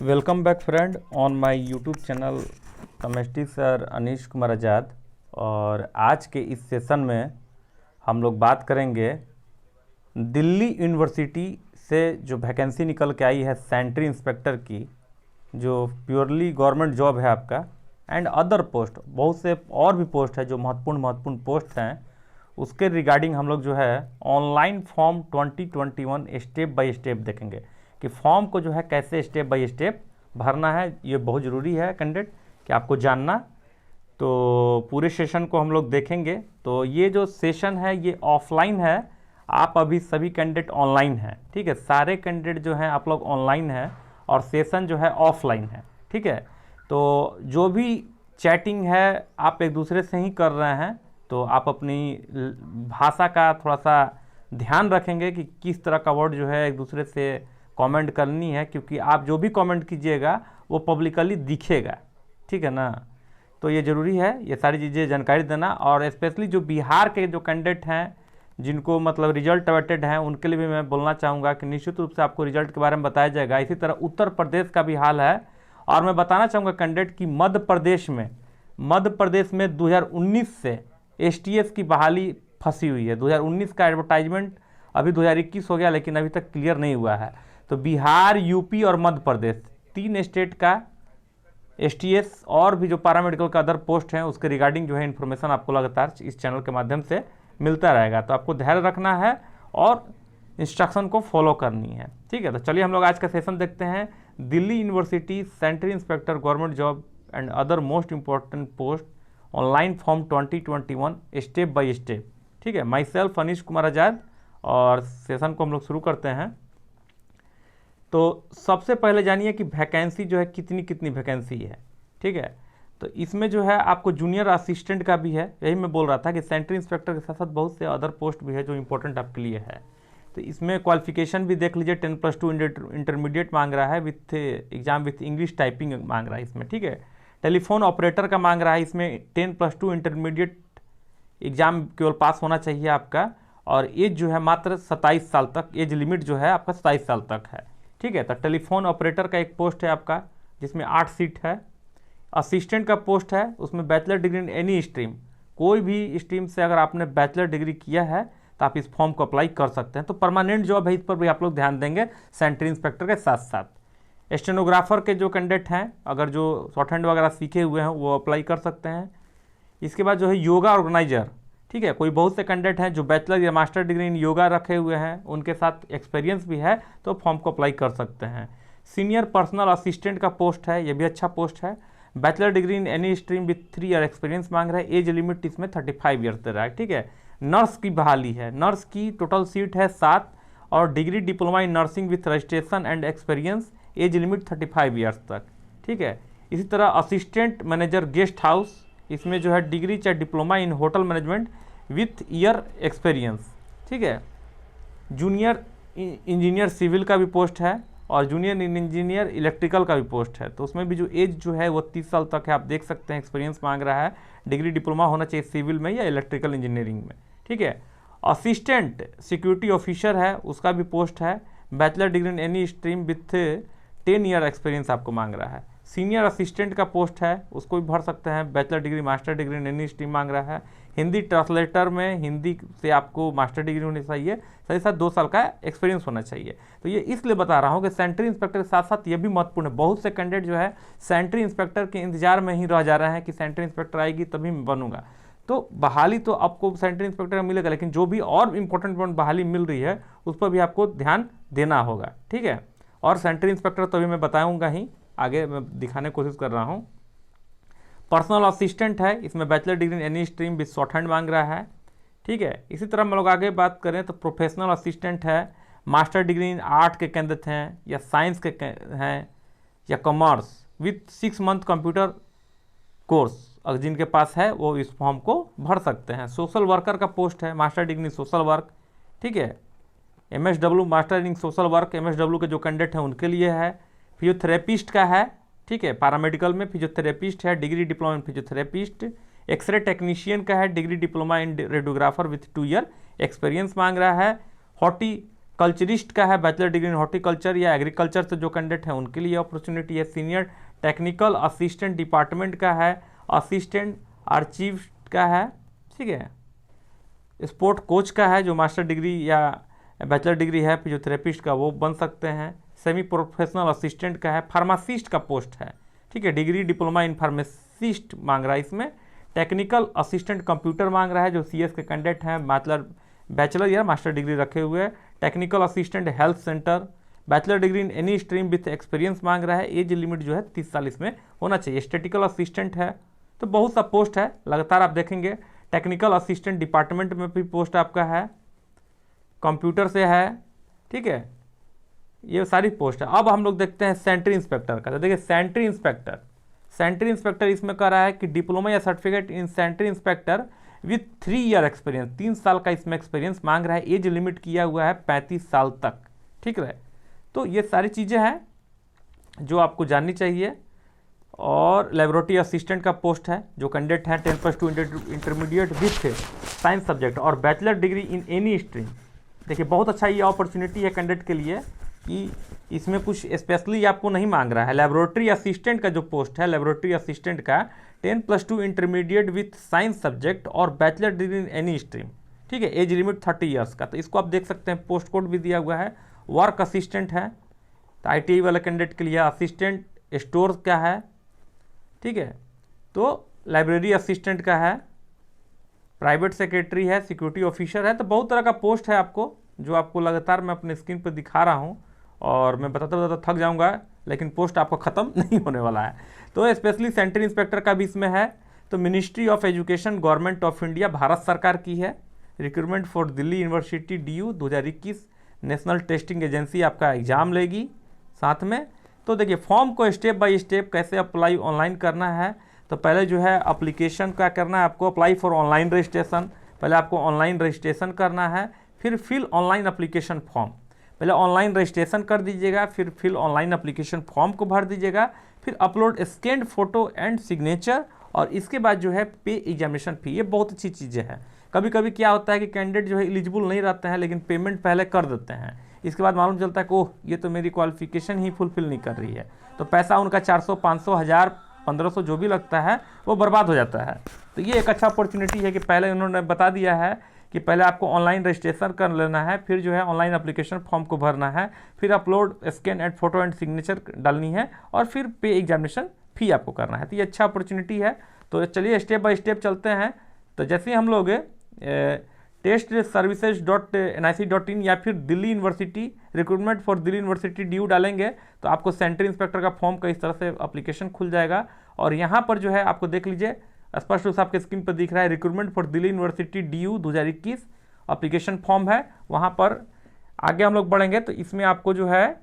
Welcome back friend on my YouTube channel chemistry sir Anish Kumar Azad. और आज के इस सेशन में हम लोग बात करेंगे दिल्ली यूनिवर्सिटी से जो वैकेंसी निकल के आई है सैनिटरी इंस्पेक्टर की, जो प्योरली गवर्नमेंट जॉब है आपका, एंड अदर पोस्ट, बहुत से और भी पोस्ट है जो महत्वपूर्ण पोस्ट हैं, उसके रिगार्डिंग हम लोग जो है online form 2021 step by step देखेंगे कि फॉर्म को जो है कैसे स्टेप बाय स्टेप भरना है। ये बहुत ज़रूरी है कैंडिडेट कि आपको जानना। तो पूरे सेशन को हम लोग देखेंगे। तो ये जो सेशन है ये ऑफलाइन है, आप अभी सभी कैंडिडेट ऑनलाइन हैं, ठीक है। सारे कैंडिडेट जो हैं आप लोग ऑनलाइन हैं और सेशन जो है ऑफलाइन है, ठीक है। तो जो भी चैटिंग है आप एक दूसरे से ही कर रहे हैं, तो आप अपनी भाषा का थोड़ा सा ध्यान रखेंगे कि किस तरह का वर्ड जो है एक दूसरे से कमेंट करनी है, क्योंकि आप जो भी कमेंट कीजिएगा वो पब्लिकली दिखेगा, ठीक है ना। तो ये ज़रूरी है ये सारी चीज़ें जानकारी देना। और स्पेशली जो बिहार के जो कैंडिडेट हैं जिनको मतलब रिजल्ट अवेटेड हैं, उनके लिए भी मैं बोलना चाहूँगा कि निश्चित रूप से आपको रिजल्ट के बारे में बताया जाएगा। इसी तरह उत्तर प्रदेश का भी हाल है। और मैं बताना चाहूँगा कैंडिडेट कि मध्य प्रदेश में 2019 से STS की बहाली फंसी हुई है। 2019 का एडवर्टाइजमेंट अभी 2021 हो गया, लेकिन अभी तक क्लियर नहीं हुआ है। तो बिहार, यूपी और मध्य प्रदेश, 3 स्टेट का STS और भी जो पैरामेडिकल का अदर पोस्ट हैं उसके रिगार्डिंग जो है इन्फॉर्मेशन आपको लगातार इस चैनल के माध्यम से मिलता रहेगा। तो आपको धैर्य रखना है और इंस्ट्रक्शन को फॉलो करनी है, ठीक है। तो चलिए हम लोग आज का सेशन देखते हैं। Delhi university sanitary inspector government job and other most important post online form 2021 step by step, ठीक है। माई सेल्फ अनीश कुमार आज़ाद, और सेशन को हम लोग शुरू करते हैं। तो सबसे पहले जानिए कि वैकेंसी जो है कितनी वैकेंसी है, ठीक है। तो इसमें जो है आपको जूनियर असिस्टेंट का भी है। यही मैं बोल रहा था कि सैनिटरी इंस्पेक्टर के साथ साथ बहुत से अदर पोस्ट भी है जो इंपॉर्टेंट आपके लिए है। तो इसमें क्वालिफिकेशन भी देख लीजिए, 10+2 इंटरमीडिएट मांग रहा है with exam with English typing मांग रहा है इसमें, ठीक है। टेलीफोन ऑपरेटर का मांग रहा है इसमें 10+2 इंटरमीडिएट एग्जाम केवल पास होना चाहिए आपका। और एज जो है मात्र 27 साल तक, एज लिमिट जो है आपका 27 साल तक है, ठीक है। तो टेलीफोन ऑपरेटर का एक पोस्ट है आपका जिसमें 8 सीट है। असिस्टेंट का पोस्ट है, उसमें bachelor degree in any stream, कोई भी स्ट्रीम से अगर आपने बैचलर डिग्री किया है तो आप इस फॉर्म को अप्लाई कर सकते हैं। तो परमानेंट जॉब है, इस पर भी आप लोग ध्यान देंगे सैनिटरी इंस्पेक्टर के साथ साथ। स्टेनोग्राफर के जो कैंडिडेट हैं, अगर जो शॉर्ट हैंड वगैरह सीखे हुए हैं वो अप्लाई कर सकते हैं। इसके बाद जो है योगा ऑर्गेनाइजर, ठीक है। कोई बहुत से कैंडिडेट हैं जो बैचलर या मास्टर डिग्री इन योगा रखे हुए हैं, उनके साथ एक्सपीरियंस भी है तो फॉर्म को अप्लाई कर सकते हैं। सीनियर पर्सनल असिस्टेंट का पोस्ट है, ये भी अच्छा पोस्ट है। Bachelor degree in any stream with 3 year experience मांग रहा है। एज लिमिट इसमें 35 ईयर्स दे रहा है, ठीक है। नर्स की बहाली है, नर्स की टोटल सीट है 7 और degree diploma in nursing with registration and experience, age limit 35 years तक, ठीक है। इसी तरह असिस्टेंट मैनेजर गेस्ट हाउस, इसमें जो है डिग्री चाहे diploma in hotel management with year experience, ठीक है। जूनियर इंजीनियर सिविल का भी पोस्ट है और जूनियर इंजीनियर इलेक्ट्रिकल का भी पोस्ट है। तो उसमें भी जो एज जो है वो 30 साल तक है, आप देख सकते हैं। एक्सपीरियंस मांग रहा है, डिग्री डिप्लोमा होना चाहिए सिविल में या इलेक्ट्रिकल इंजीनियरिंग में, ठीक है। असिस्टेंट सिक्योरिटी ऑफिसर है, उसका भी पोस्ट है। Bachelor degree in any stream with 10 year experience आपको मांग रहा है। सीनियर असिस्टेंट का पोस्ट है, उसको भी भर सकते हैं। Bachelor degree master degree in any stream मांग रहा है। हिंदी ट्रांसलेटर में हिंदी से आपको मास्टर डिग्री होनी चाहिए, साथ ही साथ 2 साल का एक्सपीरियंस होना चाहिए। तो ये इसलिए बता रहा हूँ कि सैनिटरी इंस्पेक्टर के साथ साथ ये भी महत्वपूर्ण है। बहुत से कैंडिडेट जो है सैनिटरी इंस्पेक्टर के इंतजार में ही रह जा रहे हैं कि सैनिटरी इंस्पेक्टर आएगी तभी मैं बनूंगा। तो बहाली तो आपको सैनिटरी इंस्पेक्टर मिलेगा, लेकिन जो भी और इंपॉर्टेंट बहाली मिल रही है उस पर भी आपको ध्यान देना होगा, ठीक है। और सैनिटरी इंस्पेक्टर तो अभी मैं बताऊँगा ही, आगे मैं दिखाने की कोशिश कर रहा हूँ। पर्सनल असिस्टेंट है, इसमें bachelor degree in any stream with short hand मांग रहा है, ठीक है। इसी तरह हम लोग आगे बात करें तो प्रोफेशनल असिस्टेंट है, मास्टर डिग्री इन आर्ट के कैंडिडेट हैं या साइंस के हैं या commerce with 6 month computer course, अगर जिनके पास है वो इस फॉर्म को भर सकते हैं। सोशल वर्कर का पोस्ट है, master degree in social work, ठीक है। MSW master in social work, MSW के जो कैंडिडेट हैं उनके लिए है। फिजियोथेरेपिस्ट का है, ठीक है। पैरामेडिकल में फिजियोथेरेपिस्ट है, degree diploma in physiotherapist. X ray technician का है, degree diploma in radiographer with 2 year experience मांग रहा है। कल्चरिस्ट का है बैचलर डिग्री इन हॉर्टिकल्चर या एग्रीकल्चर से जो कैंडिडेट है उनके लिए अपॉर्चुनिटी है। सीनियर टेक्निकल असिस्टेंट डिपार्टमेंट का है, असिस्टेंट आर्चिविस्ट का है, ठीक है। स्पोर्ट कोच का है, जो मास्टर डिग्री या बैचलर डिग्री है फिजियोथेरेपिस्ट का वो बन सकते हैं। सेमी प्रोफेशनल असिस्टेंट का है, फार्मासिस्ट का पोस्ट है, ठीक है। डिग्री डिप्लोमा इन फार्मासिस्ट मांग रहा है इसमें। टेक्निकल असिस्टेंट कंप्यूटर मांग रहा है, जो CS के कैंडिडेट हैं बैचलर या मास्टर डिग्री रखे हुए। Technical assistant health centre, bachelor degree in any stream with experience मांग रहा है। एज लिमिट जो है 30 साल इसमें होना चाहिए। स्टैटिकल असिस्टेंट है, तो बहुत सा पोस्ट है, लगातार आप देखेंगे। टेक्निकल असिस्टेंट डिपार्टमेंट में भी पोस्ट आपका है, कंप्यूटर से है, ठीक है। ये सारी पोस्ट है। अब हम लोग देखते हैं सेंट्री इंस्पेक्टर का। तो देखिए सेंट्री इंस्पेक्टर इसमें कह रहा है कि डिप्लोमा या certificate in sanitary inspector with 3 year experience, 3 साल का इसमें एक्सपीरियंस मांग रहा है। एज लिमिट किया हुआ है 35 साल तक, ठीक है। तो ये सारी चीज़ें हैं जो आपको जाननी चाहिए। और लेबोरेटरी असिस्टेंट का पोस्ट है, जो कैंडिडेट है 10+2 इंटरमीडिएट विथ साइंस सब्जेक्ट और bachelor degree in any stream. देखिए बहुत अच्छा ये अपॉर्चुनिटी है कैंडिडेट के लिए कि इसमें कुछ स्पेशली आपको नहीं मांग रहा है। लेबोरेटरी असिस्टेंट का जो पोस्ट है, लेबोरेटरी असिस्टेंट का 10+2 इंटरमीडिएट विथ साइंस सब्जेक्ट और bachelor degree in any stream, ठीक है। एज लिमिट 30 ईयर्स का। तो इसको आप देख सकते हैं, पोस्ट कोड भी दिया हुआ है। वर्क असिस्टेंट है, तो ITI वाले कैंडिडेट के लिए। असिस्टेंट स्टोर का है, ठीक है। तो लाइब्रेरी असिस्टेंट का है, प्राइवेट सेक्रेटरी है, सिक्योरिटी ऑफिसर है। तो बहुत तरह का पोस्ट है आपको, जो आपको लगातार मैं अपने स्क्रीन पर दिखा रहा हूँ और मैं बताता थक जाऊँगा, लेकिन पोस्ट आपको ख़त्म नहीं होने वाला है। तो स्पेशली सेंट्री इंस्पेक्टर का भी इसमें है। तो ministry of education government of India Bharat सरकार की है। Recruitment for Delhi university DU 2021 national testing agency आपका एग्ज़ाम लेगी साथ में। तो देखिए फॉर्म को स्टेप बाय स्टेप कैसे अप्लाई ऑनलाइन करना है। तो पहले जो है एप्लीकेशन क्या करना है आपको, अप्लाई फॉर ऑनलाइन रजिस्ट्रेशन। पहले आपको ऑनलाइन रजिस्ट्रेशन करना है, फिर फिल ऑनलाइन एप्लीकेशन फॉर्म। पहले ऑनलाइन रजिस्ट्रेशन कर दीजिएगा, फिर फिल ऑनलाइन एप्लीकेशन फॉर्म को भर दीजिएगा, फिर upload scanned photo and signature, और इसके बाद जो है पे एग्जामिनेशन फ़ी। ये बहुत अच्छी चीज़ें हैं। कभी कभी क्या होता है कि कैंडिडेट जो है एलिजिबल नहीं रहते हैं, लेकिन पेमेंट पहले कर देते हैं। इसके बाद मालूम चलता है कि ओह ये तो मेरी क्वालिफिकेशन ही फुलफिल नहीं कर रही है, तो पैसा उनका 400, 500, 1000, 1500 जो भी लगता है वो बर्बाद हो जाता है। तो ये एक अच्छा अपॉर्चुनिटी है कि पहले उन्होंने बता दिया है कि पहले आपको ऑनलाइन रजिस्ट्रेशन कर लेना है, फिर जो है ऑनलाइन एप्लीकेशन फॉर्म को भरना है, फिर upload scan and photo and signature डालनी है, और फिर पे एग्जामिनेशन फ़ी आपको करना है। तो ये अच्छा अपॉर्चुनिटी है। तो चलिए स्टेप बाय स्टेप चलते हैं। तो जैसे ही हम लोग testservices.nic.in या फिर Delhi university recruitment for Delhi university DU डालेंगे, तो आपको सेंट्री इंस्पेक्टर का फॉर्म का इस तरह से एप्लीकेशन खुल जाएगा। और यहाँ पर जो है आपको देख लीजिए स्पष्ट रूप से आपके स्क्रीन पर दिख रहा है, recruitment for Delhi university DU 2021 application form है। वहाँ पर आगे हम लोग बढ़ेंगे तो इसमें आपको जो है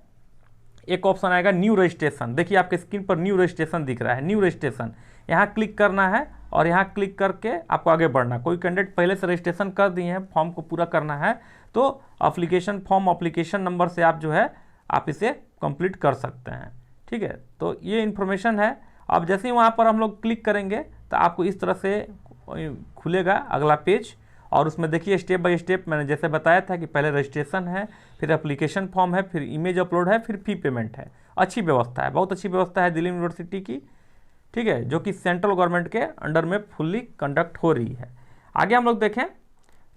एक ऑप्शन आएगा न्यू रजिस्ट्रेशन। देखिए आपके स्क्रीन पर न्यू रजिस्ट्रेशन दिख रहा है। न्यू रजिस्ट्रेशन यहाँ क्लिक करना है और यहाँ क्लिक करके आपको आगे बढ़ना। कोई कैंडिडेट पहले से रजिस्ट्रेशन कर दिए हैं, फॉर्म को पूरा करना है, तो एप्लीकेशन फॉर्म एप्लीकेशन नंबर से आप जो है आप इसे कंप्लीट कर सकते हैं, ठीक है। तो ये इन्फॉर्मेशन है। अब जैसे ही वहाँ पर हम लोग क्लिक करेंगे तो आपको इस तरह से खुलेगा अगला पेज, और उसमें देखिए स्टेप बाय स्टेप मैंने जैसे बताया था कि पहले रजिस्ट्रेशन है, फिर एप्लीकेशन फॉर्म है, फिर इमेज अपलोड है, फिर फी पेमेंट है। अच्छी व्यवस्था है, बहुत अच्छी व्यवस्था है दिल्ली यूनिवर्सिटी की, ठीक है, जो कि सेंट्रल गवर्नमेंट के अंडर में फुल्ली कंडक्ट हो रही है। आगे हम लोग देखें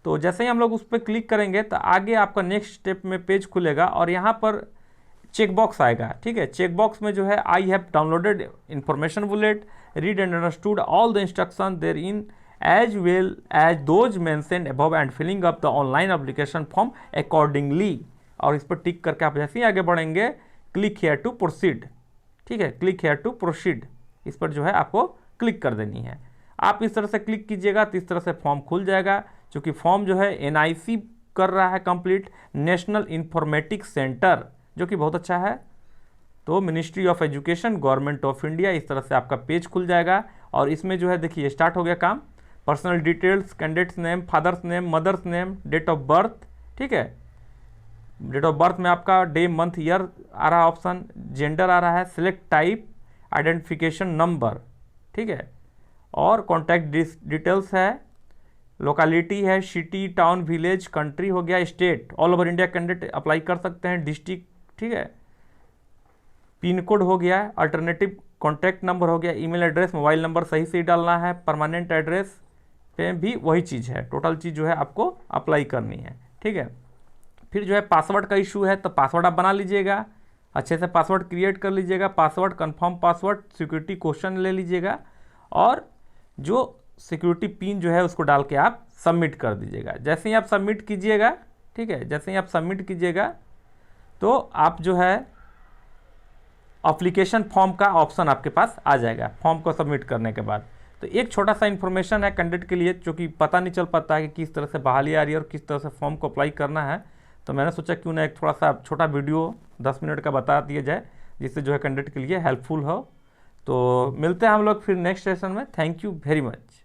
तो जैसे ही हम लोग उस पर क्लिक करेंगे तो आगे आपका नेक्स्ट स्टेप में पेज खुलेगा और यहाँ पर चेक बॉक्स आएगा, ठीक है। चेक बॉक्स में जो है I have downloaded information bulletin, read and understood all the instruction therein as well as those mentioned above and filling up the online application form accordingly। और इस पर टिक करके आप जैसे ही आगे बढ़ेंगे क्लिक हेयर टू प्रोसीड, ठीक है, क्लिक हेयर टू प्रोसीड, इस पर जो है आपको क्लिक कर देनी है। आप इस तरह से क्लिक कीजिएगा तो इस तरह से फॉर्म खुल जाएगा, क्योंकि फॉर्म जो है NIC कर रहा है कंप्लीट, नेशनल इंफॉर्मेटिक्स सेंटर, जो कि बहुत अच्छा है। तो ministry of education government of India, इस तरह से आपका पेज खुल जाएगा। और इसमें जो है देखिए स्टार्ट हो गया काम, personal details, candidate's name, father's name, mother's name, date of birth, ठीक है। डेट ऑफ बर्थ में आपका डे मंथ ईयर आ रहा है ऑप्शन, जेंडर आ रहा है, सिलेक्ट टाइप, आइडेंटिफिकेशन नंबर, ठीक है, और कॉन्टैक्ट डिटेल्स है, लोकेलिटी है सिटी, टाउन, विलेज, कंट्री हो गया, state, all over India candidate apply कर सकते हैं, डिस्ट्रिक्ट, ठीक है, पिन कोड हो गया, अल्टरनेटिव कॉन्टैक्ट नंबर हो गया, ईमेल एड्रेस, मोबाइल नंबर सही से ही डालना है, परमानेंट एड्रेस पे भी वही चीज़ है, टोटल चीज़ जो है आपको अप्लाई करनी है, ठीक है। फिर जो है पासवर्ड का इशू है, तो पासवर्ड आप बना लीजिएगा, अच्छे से पासवर्ड क्रिएट कर लीजिएगा, password confirm password, security question ले लीजिएगा, और जो सिक्योरिटी पिन जो है उसको डाल के आप सबमिट कर दीजिएगा। जैसे ही आप सबमिट कीजिएगा, ठीक है, जैसे ही आप सबमिट कीजिएगा तो आप जो है एप्लीकेशन फॉर्म का ऑप्शन आपके पास आ जाएगा फॉर्म को सबमिट करने के बाद। तो एक छोटा सा इन्फॉर्मेशन है कैंडिडेट के लिए, जो कि पता नहीं चल पाता है कि किस तरह से बहाली आ रही है और किस तरह से फॉर्म को अप्लाई करना है, तो मैंने सोचा क्यों ना एक थोड़ा सा छोटा वीडियो 10 मिनट का बता दिया जाए, जिससे जो है कैंडिडेट के लिए हेल्पफुल हो। तो मिलते हैं हम लोग फिर नेक्स्ट सेशन में। Thank you very much.